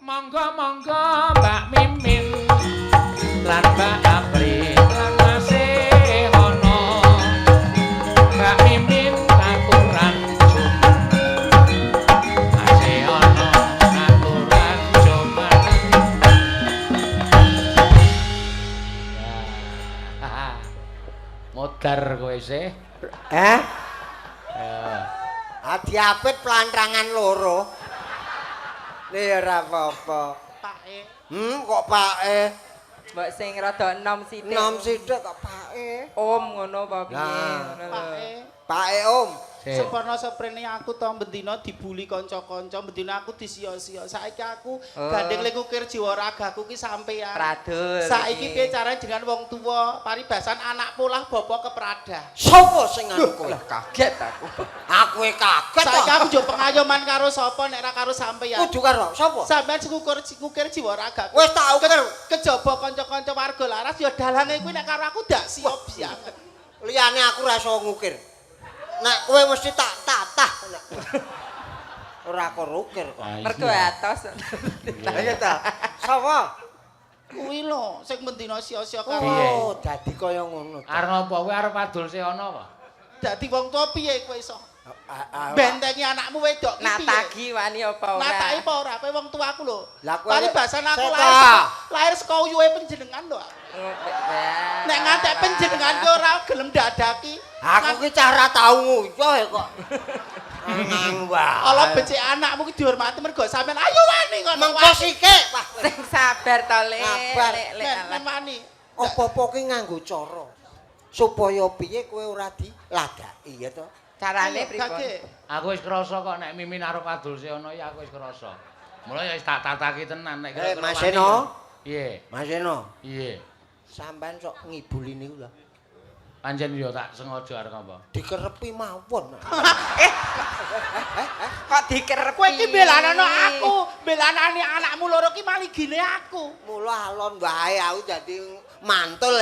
Monggo-monggo Mbak Mimin lan Mbak April lan masih ono Mbak Mimin aturan cuman masih ono aturan cuman modar kowe sih Adi apit pelantrangan loro. Nih ora apa-apa. Pake. Kok pake? Mbok sing rada enom sithik. Nom sithik kok pake. Om ngono apa piye? Nah. Ngono lho. Pake. Pake Om. Sepono seprene aku to bendina dibuli kanca-kanca, bendina aku disia-sia. Saiki aku gandeng ling ukir jiwa ragaku ki sampean. Pradul. Saiki piye carane dengan wong tuwa, paribasan anak polah bapa kepradah. Sopo sing anu kowe? Lah kaget aku. Aku kaget Saiki kok. aku yo pengayoman karo sapa nek ora karo sampean. Kudu karo sapa? Sampeyan sing ngukir jiwa ragaku. Wis tak ukur. Kejaba kanca-kanca warga laras ya dalange kuwi nek karo aku dak siap banget. Liyane aku ra iso ngukir. Nek kowe mesti tak tatah. Ora kok ukir kok. Mergo atos. Iya ta. Sapa? Kuwi lho sing mendina sia-sia karo. Oh, dadi kaya ngono. Arep apa kowe arep adul seono apa? Dadi wong tuwa piye kowe iso? Bentengi anakmu wedok ki piye? Natagi wani apa ora? Nataki apa ora? Kowe wong tuaku lho. Lah kowe paribasan aku Seta. lahir saka uyuhe panjenengan lho. Nek ngantek panjenengan ki ora gelem dadaki. Aku ki cara tau nguyuh kok. Nang wae. Ala becik anakmu ki dihormati mergo sampean ayo wani ngono. Mengko sikik, Pak. Sing sabar to, Lek. Sabar. Nek wani. Apa-apa ki nganggo cara supaya piye kowe ora diladaki ya to. Carane Ayo, pripun? Gage. Aku wis krasa kok nek Mimin arep adul seono ya aku wis krasa. Mula ya wis tak tataki tenan nek kira-kira Mas wani. Eno. Piye? Mas Eno, Iya. sampean sok ngibuli niku lho. Pancen yo tak sengaja arep apa? Dikerepi mawon. Kok dikerepi? Kowe iki belanane aku, belanane anakmu loro ki maligine aku. Mula alon wae aku dadi mantul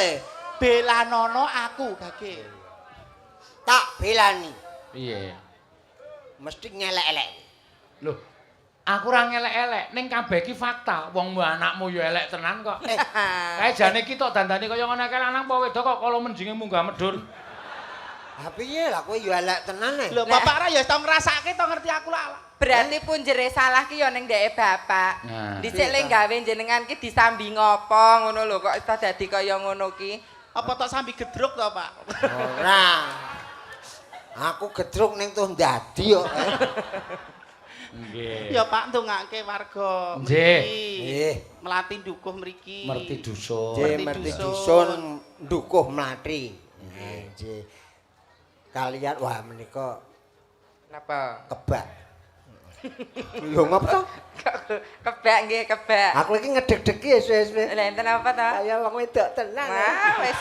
Belanono aku, Gage. tak belani. Piye? Mesti ngelek-elek. Loh, aku ora ngelek-elek, ning kabeh iki fakta. Wong anakmu yo elek tenan kok. Kae jane iki tok dandani kaya ngono kae lanang apa wedok kok kala menjinge munggah medhur. Ha piye lah kowe yo elek tenan Lho, bapak ra ya tau ngrasake tau ngerti aku lah. Berarti pun jere salah ki ya ning ndeke bapak. Nah. Dhisik le gawe jenengan ki disambi ngopo ngono lho kok iso dadi kaya ngono ki. Apa tok sambi gedruk to, Pak? Ora. Aku gedruk ning tuh ndadi kok. Nggih. Ya Pak ndongake warga Nggih. Nggih. Melati dukuh mriki. Merti dusun. Nggih, merti dusun ndukuh mlathi. Nggih. Kalian wah menika Napa? kebak. Lho ngapa to? Kebak nggih, kebak. Aku iki ngedeg-degi esuk-esuk. Lah enten apa to? Kaya wong wedok tenan. Wah, wis.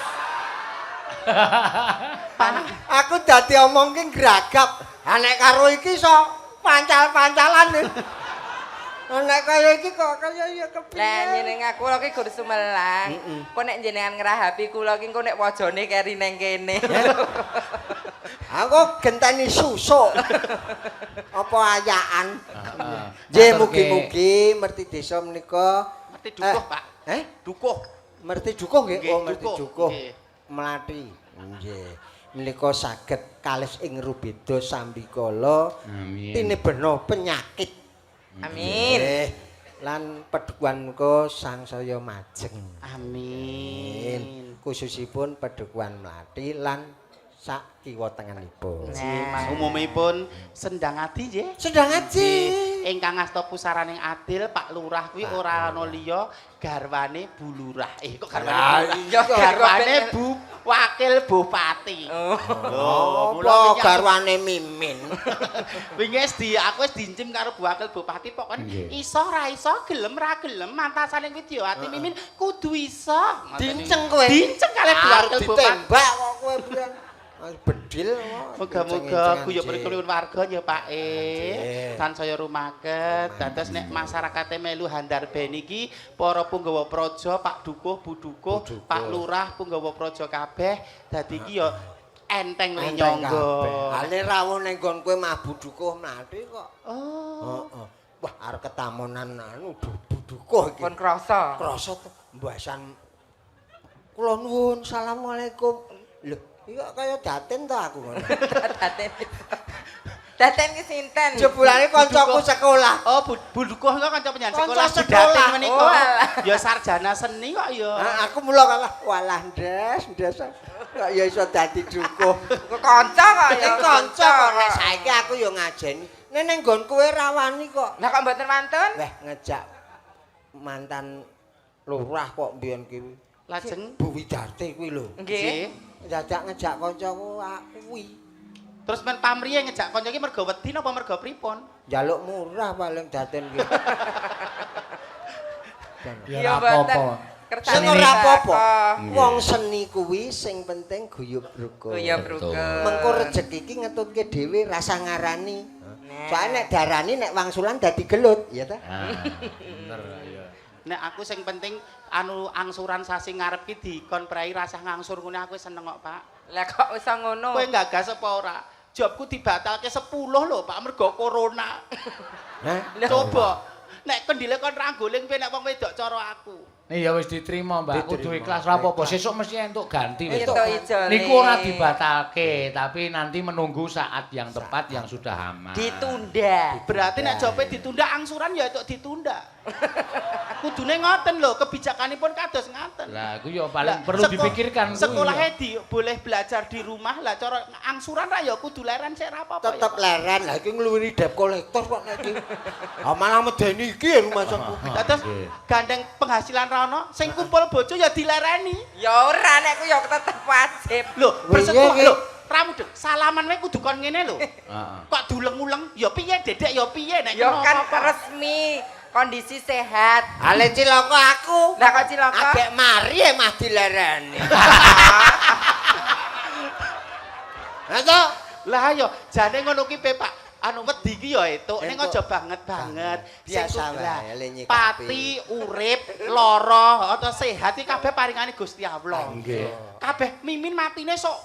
Aku dadi omong ki gragap. Ha nek karo iki iso pancal-pancalan. Nek kaya iki kok kaya ya kepiye. Lah jeneng aku lho ki gur sumelang. Kok nek jenengan ngerahapi kula ki engko nek wajane keri neng kene. Aku genteni susuk. Apa ayaan? Heeh. Nggih mugi-mugi merti desa menika Merti dukuh, Pak. Dukuh. Merti dukuh nggih. Nggih, Oh, merti dukuh. dukuh. Nggih. Mlathi. Nggih. Menika saged kalis ing rubeda sambikala Amin. tinebena penyakit. Amin. Nggih. Lan pedukuhan menika sangsaya majeng. Amin. Khususipun pedukuhan Mlathi lan sak kiwa tengenipun. Mas umumipun sendang adi nggih. Sedang aji. Ingkang ngasta pusaraning adil Pak Lurah kuwi ora ana liya garwane Bu Lurah. Kok garwane Bu Lurah? iya, Garwane Bu Wakil Bupati. Oh, mula apa wingi garwane Mimin? wingi aku wis dincim karo Bu Wakil Bupati pokoke Nggih. iso ra iso gelem ra gelem mantasane kuwi Diwati Mimin kudu iso. Dinceng kowe. Dinceng kalih Bu Wakil Bupati. Ditembak kok kowe bulan. Bedil. Moga-moga guyub rukun warga ya Pak Nggih. tansaya rumaket. Dados nek masyarakate melu handar ben iki para punggawa praja, Pak Dukuh, Bu Dukuh, Pak Lurah, punggawa praja kabeh dadi iki ya enteng le nyangga. Ale rawuh ning nggon kowe mah budukuh mlathi kok. Oh. Heeh. Wah, arep ketamonan anu duduh iki. Pun krasa. Krasa mbasan. Kula nuwun, asalamualaikum. Lho, iki kok kaya daten to aku ngono. Daten. Daten ki sinten? Jebulane kancaku sekolah. Oh, Budukuh kok kanca penyanyi Kanca sekolah sekolah. Budating menika. Oh, alah. Ya sarjana seni kok ya. Aku mula kalah walah ndes. Kok ya iso dadi dukuh. Kok kanca kok ya. Ning kanca kok nek saiki aku ya ngajeni. Nek ning nggon kowe rawani kok. Lah kok mboten wantun? Weh ngejak mantan lurah kok mbiyen kuwi. Lajeng Bu Widarte kuwi lho. Nggih. Dadak ngejak kancaku kuwi. terus men pamriye ngejak kanca iki mergo wedi napa mergo pripun? Njaluk murah paling daten ki. Ya ora apa-apa. Sing ora apa-apa. Wong seni kuwi sing penting guyub rukun. Guyub rukun. Mengko rejeki iki ngetutke dhewe rasa ngarani. Soale nek darani nek wangsulan dadi gelut, ya ta? Bener ya. Nek aku sing penting anu angsuran sasi ngarep ki dikon prai rasah ngangsur ngene aku seneng kok, Pak. Lah kok iso ngono? Kowe gagas apa ora? Jobku dibatalke 10 lho, Pak, mergo corona. Hah? Coba nek kendile kon ranggoling piye nek wong wedok cara aku. Nih ya wis diterima, Mbak. Kudu ikhlas ora apa-apa. Sesuk mesti entuk ganti wis. Itu ijole. Niku ora dibatalke, tapi nanti menunggu saat yang tepat yang sudah aman. Ditunda. Berarti nek jope ditunda angsuran ya itu ditunda. Kudune ngoten lho, kebijakanipun kados ngaten. Lah iku ya paling Lah, perlu dipikirkan kuwi. Sekolahnya boleh belajar di rumah lah cara angsuran ra ya kudu leren sik ra apa-apa. Tetep ya. leren lah iki ngluwiri debt kolektor kok nek iki. Ah malah medeni iki rumah sakku. Terus gandeng penghasilan rono sing kumpul bojo ya dilereni. Ya ora nek ku ya tetep wajib. Lho, bersekolah Iya, lho. Ramudeg, salaman wae kudu kon ngene lho. Heeh. Kok diuleng-uleng ya piye Dedek ya piye nek Ya ngono kan apa-apa. resmi, kondisi sehat. Ale cilaka aku. Lah kok cilaka? Agek mari mah dilereni. Ha to? Lah ayo, jane ngono ki pe Pak. Anu wedi ki ya etuk, ning Entuk. aja banget-banget. Biasa Sing lah, wae, le nyikapi. pati, urip, lara, atau sehat iki kabeh paringane Gusti Allah. Nggih. Kabeh mimin matine sok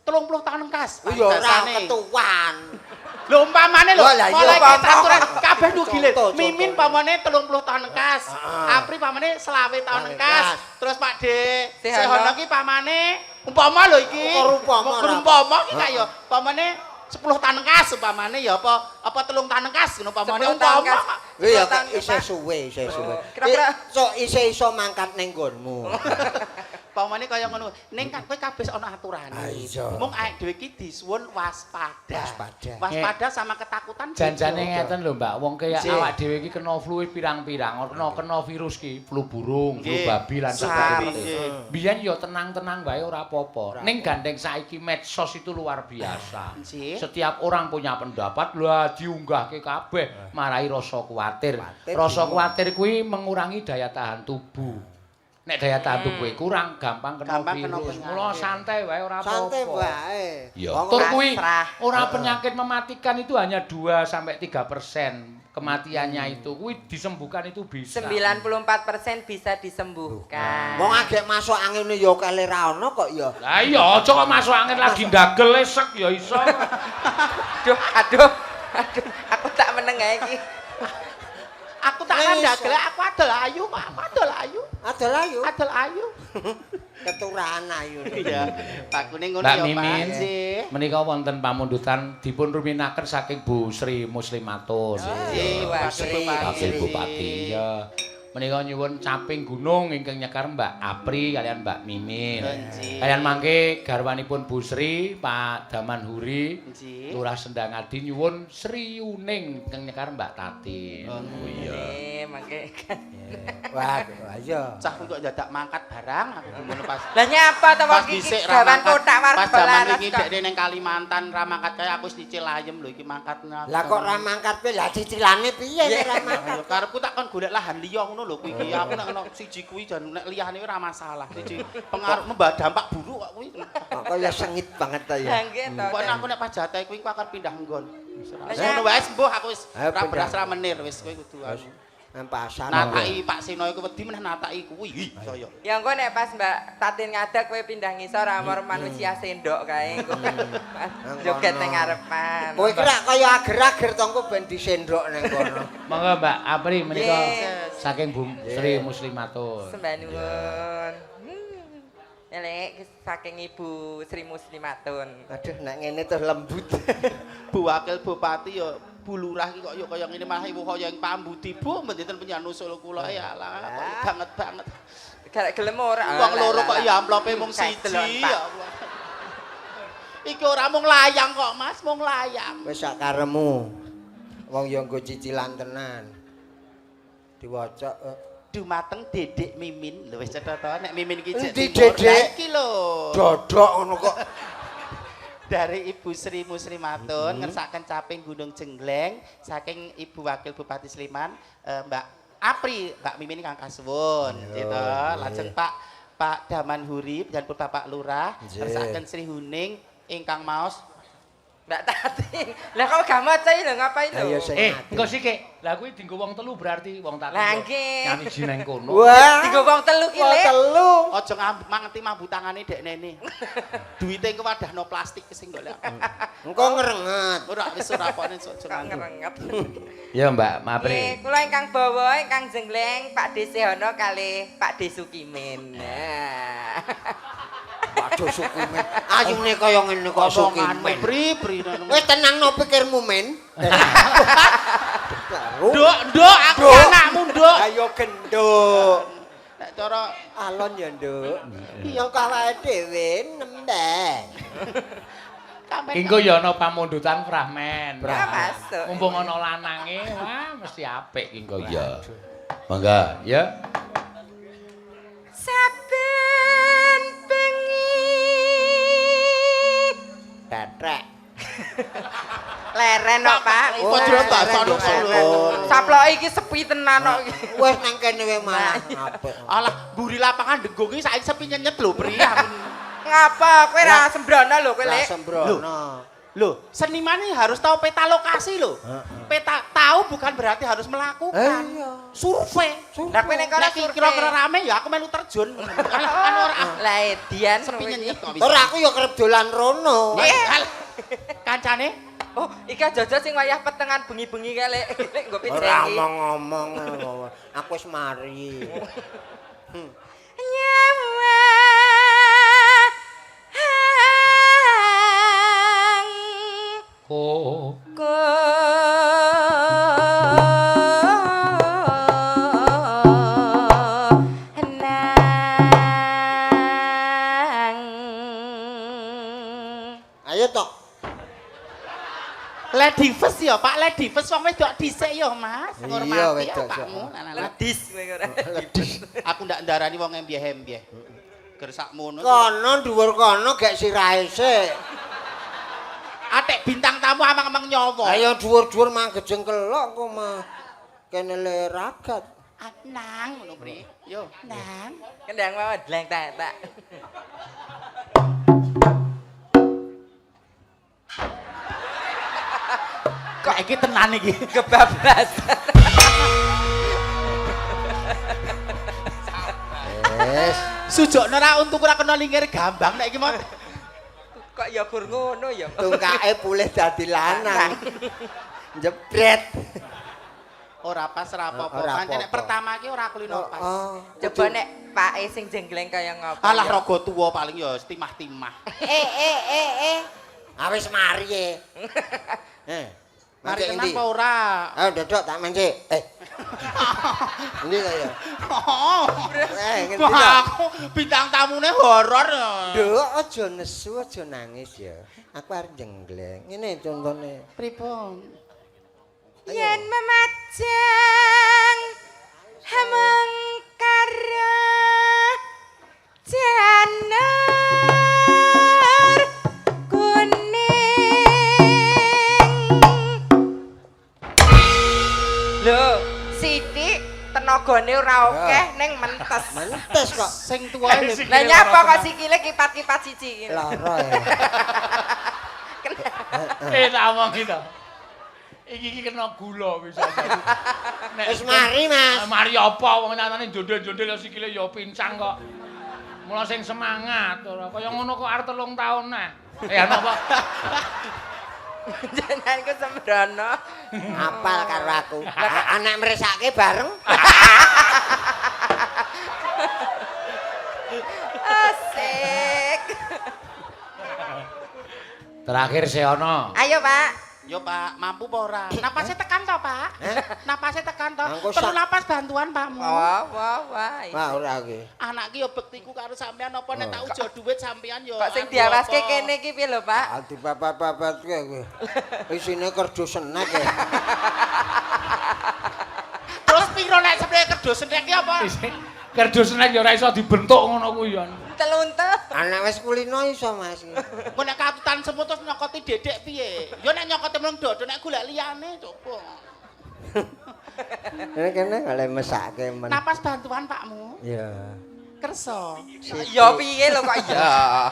30 tahun engkas. Ya ora Bangsane. ketuan. Lho umpamane lho, Wah, lah iya, mulai contoh. aturan kabeh nugile. Contoh, Mimin contoh. pamane 30 tahun engkas. Apri pamane 20 tahun engkas. Terus Pak De, Sehono ki pamane umpama lho iki. Umpama. Ki kaya pamane 10 tahun engkas umpamane ya apa 3 tahun engkas ngono pamane 10 tahun umpama. engkas. Kuwi ya 10 tahun isih engkas. suwe, isih suwe. Kira-kira- Sok isih iso mangkat ning nggonmu. Pamane kaya ngono. Ning kowe kabeh ana aturane. iya. Mung awake dhewe iki disuwun waspada. Waspada. Waspada sama ketakutan. Janjane beda. ngeten lho, Mbak. Wong kaya Nggih. awak dhewe iki kena flu pirang-pirang, kena virus ki, flu burung, flu Nggih. babi lan SARS. sebagainya. Nggih. Biyen ya tenang-tenang wae ora apa-apa. Ning gandeng saiki medsos itu luar biasa. Nggih. Setiap orang punya pendapat, lah diunggahke kabeh, marai rasa kuwatir. Kuwatir, Rasa bingung. kuwatir kuwi mengurangi daya tahan tubuh. Nek daya tahan tubuh kurang gampang kena Gampang kena virus. penyakit. Mula santai wae ora apa-apa. Santai wae. Ya, Wong tur ora- kuwi pasrah. ora penyakit mematikan itu hanya 2 sampai 3% kematiannya itu. Kuwi disembuhkan itu bisa. 94% bisa disembuhkan. Wong agek masuk angin ya kale ra ono kok ya. Lah iya aja kok masuk angin lagi ndagel esek ya iso. Aduh, aku tak meneng ae iki. Aku tak Wis. kandhagel, aku adol ayu, Pak. Aku adol ayu. Adol ayu. Adol ayu. Keturahan ayu. Iya. Pakune ngono Mbak ya, Pak. Mimin, Nggih. menika wonten pamundutan dipun ruminaken saking Bu Sri Muslimatus. Nggih, Pak Sri. Wakil Bupati ya. Menika nyuwun caping gunung ingkang nyekar Mbak Apri kalian Mbak Mimin. Nggih. Kalian mangke garwanipun Bu Sri, Pak Daman Huri, Nggih. Lurah Sendangadi nyuwun Sri Uning ingkang nyekar Mbak Tati. Oh iya. Mangke. Wah, ayo. Cah kok dadak mangkat barang aku ngono pas. Lah nyapa to Pas wong iki dhisik ra gawan mangkat. kotak warga Pas jaman laras iki kok. dekne ning Kalimantan ra mangkat kaya aku wis nyicil ayem lho iki mangkatnya. Lah kok ra mangkat pe lah cicilane piye nek ra mangkat? Ayo karepku tak kon golek lahan liya ngono lho kuwi iki. Aku nek ono siji kuwi jan nek liyane ora masalah. Siji pengaruh mbah dampak buruk kok kuwi. Kok kaya sengit banget ta ya. Lah nggih to. Pokoknya aku nek pas jatah kuwi aku akan pindah nggon. Lah, Ngono wae sembuh aku wis Ayo, ra pindah. beras ra menir wis kowe kudu anu. Nang pasar. Nataki Pak Sino iku wedi meneh nataki kuwi. Saya. Ya engko nek pas Mbak Tatin ngadak kowe pindah ngisor amor manusia sendok kae engko. Joget ning ngarepan. Kowe iki rak kaya ager-ager to engko ben disendok ning kono. Monggo Mbak Apri menika Yes. saking Bu Sri Muslimatur. Sembah nuwun. Elek saking Ibu Sri Muslimatun. Aduh nek ngene terus lembut. Bu Wakil Bupati ya Bu Lurah iki kok ya kaya ngene malah ibu kaya ing pambuti Bu mboten punya nusul kula ya lah banget. Garek gelem ora. Wong loro kok ya amplope mung siji ya Allah. Iki ora mung layang kok Mas, mung layang. Wis sak karemu. Wong ya nggo cicilan tenan. Diwaca Dumateng Dedek Mimin. Lho wis cetha to nek Mimin ki jek Endi, timur. Dedek? Lah iki lho. dodok ngono kok. Dari Ibu Sri Muslimatun ngersaken caping Gunung Jengleng saking Ibu Wakil Bupati Sleman Mbak Apri, Mbak Mimin kang kasuwun gitu. Lajeng Pak Daman Hurib dan Bapak Lurah ngersaken Sri Huning ingkang maos Mbak Tatin. Lah kok gak maca lho ngapain lho? Ayo sing Engko sik. Lah kuwi dienggo wong telu berarti wong tak. Lah nggih. Nyanyi jineng kono. Wah. Digo wong telu ki Wong Lek. telu. aja nganti mambu tangane deknene. Duwite engko wadahno plastik sing golek. Engko ngrenget. Ora wis ora pone aja Kok nganggo. ngerenget. Ya Mbak Apri. Nggih, kula ingkang bawa ingkang jengleng Pak Desehono kalih Pak Desukimin. Nah. Waduh sukumen. Ayune kaya ngene kok Omonganmu sukumen. pri. Wis tenangno pikirmu, Men. Nduk, aku anakmu, Nduk. Ayo genduk. Nek cara Alon ya, Nduk. Iya kawae dhewe nembeh. Engko ya ana pamundutan Brahman. Ya masuk. Mumpung ana lanange, wah mesti apik engko ya. Mangga, ya. Saben bengi Tetrek. leren kok Pak. Kok jero bahasa leren, solo. leren. Saploke iki sepi tenan kok. Wis nang kene wae malah apik. Alah, mburi lapangan Denggo ki saiki sepi nyenyet lho, Pri. Ngapa kowe ra sembrono lho kowe Lah Lek? sembrono. Loh, seniman ini harus tahu peta lokasi loh. Peta tahu bukan berarti harus melakukan. Iya. Survei. Lah kowe nek kono Nek kira-kira rame ya aku melu terjun. Kan ora Lah edian sepi nyenyet kok bisa. Ora aku ya kerep dolan rono. Kancane Oh, iki Jojo sing wayah petengan bengi-bengi kae Lek. Lek nggo Ora pinjeng. ngomong. Aku wis mari. Nyawa Oh. Ayo tok. Lady First ya, Pak. Lady First wong wedok dhisik ya, Mas. Iya, Ngormati wedok, Pakmu. Ledis kowe ora. Aku ndak ndarani wong embiyeh-embiyeh. Ger sakmono. Kono dhuwur kono gek sirahe sik. Atek bintang tamu amang-amang nyawa. Ayo dhuwur-dhuwur manggejeng kelok kok mah. Kene le ragat. Nang ngono, Pri. Yo, nang. Kendang mawon dleng tak. Kok iki tenan iki? Kebablasan. Wes. Sujokno ra untuk ora kena lingkir gambang nek iki mau. Kok ya gur ngono ya. Tungkake pulih dadi lanang. Jebret. Ora pas ora apa-apa. Ora Pancen nek apa-apa. pertama iki ora kulino pas. Coba nek pake sing jengleng kaya ngopo. Alah ya? raga tuwa paling ya timah-timah. Awis mari e. Mari Mancik tenan endi? apa ora? Ayo dodok tak mancik. Endi kaya? Ngendi Wah, ta? aku bintang tamune horor ya. Nduk aja nesu, aja nangis ya. Aku arep jenggleng. Ngene contone. Pripun? Yen memajang hamengkara janar kuning. Lho, sithik tenagane ora akeh ning mentes. Mentes kok. Sing tuwae lho. Lah nyapa kok sikile kipat-kipat siji iki. Lara ya. Tak omong gitu. Iki kena gula bisa jadi. Wis mari, Mas. Mari apa wong nyatane jondel-jondel ya sikile ya pincang kok. Mula sing semangat ora kaya ngono kok arep 3 taun nah. Ana apa? Jenenganku sembrono. Apal karo aku. Anak mresake bareng. Asik. Terakhir Seono. Ayo, Pak. Yo Pak, mampu apa ora? Napasnya tekan to, Pak? Napasnya tekan to. Mangko Perlu sak- napas bantuan, Pakmu. Wah. Wah, ora iki. Anak ki yo bektiku karo sampean apa nek tak ujo dhuwit sampean yo. Kok sing anu diawaske apa? kene iki piye lho, Pak? Ati bapak-bapak kowe. Isine kerja senek ya. Terus piro nek sebenarnya kerja senek ki apa? Kerdus nek ya ora iso dibentuk ngono kuwi ya. Teluntuh. Anak wis kulino iso, Mas. Engko nek katutan semut terus nyokoti dedek piye? Yo nek nyokoti mung dodo nek golek liyane coba. Kene oleh mesake men. Napas bantuan Pakmu. Iya. Kersa. Ya piye lho kok ya.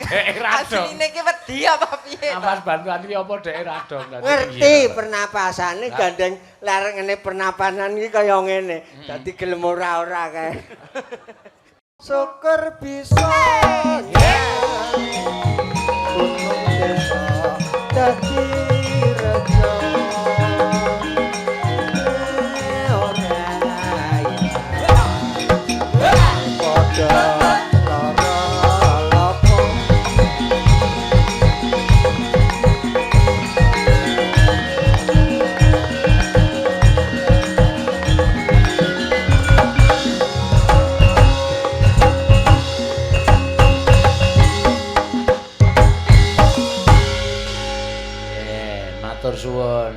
Dek rado. Asline iki wedi apa piye? Ampas bantuan iki apa dek rado. Ngerti pernapasane gandeng lereng ngene pernapasan iki kaya ngene. Dadi gelem ora-ora kae. Syukur bisa gunung desa dadi rejo. Ora padha lara lopo. Matur suwun.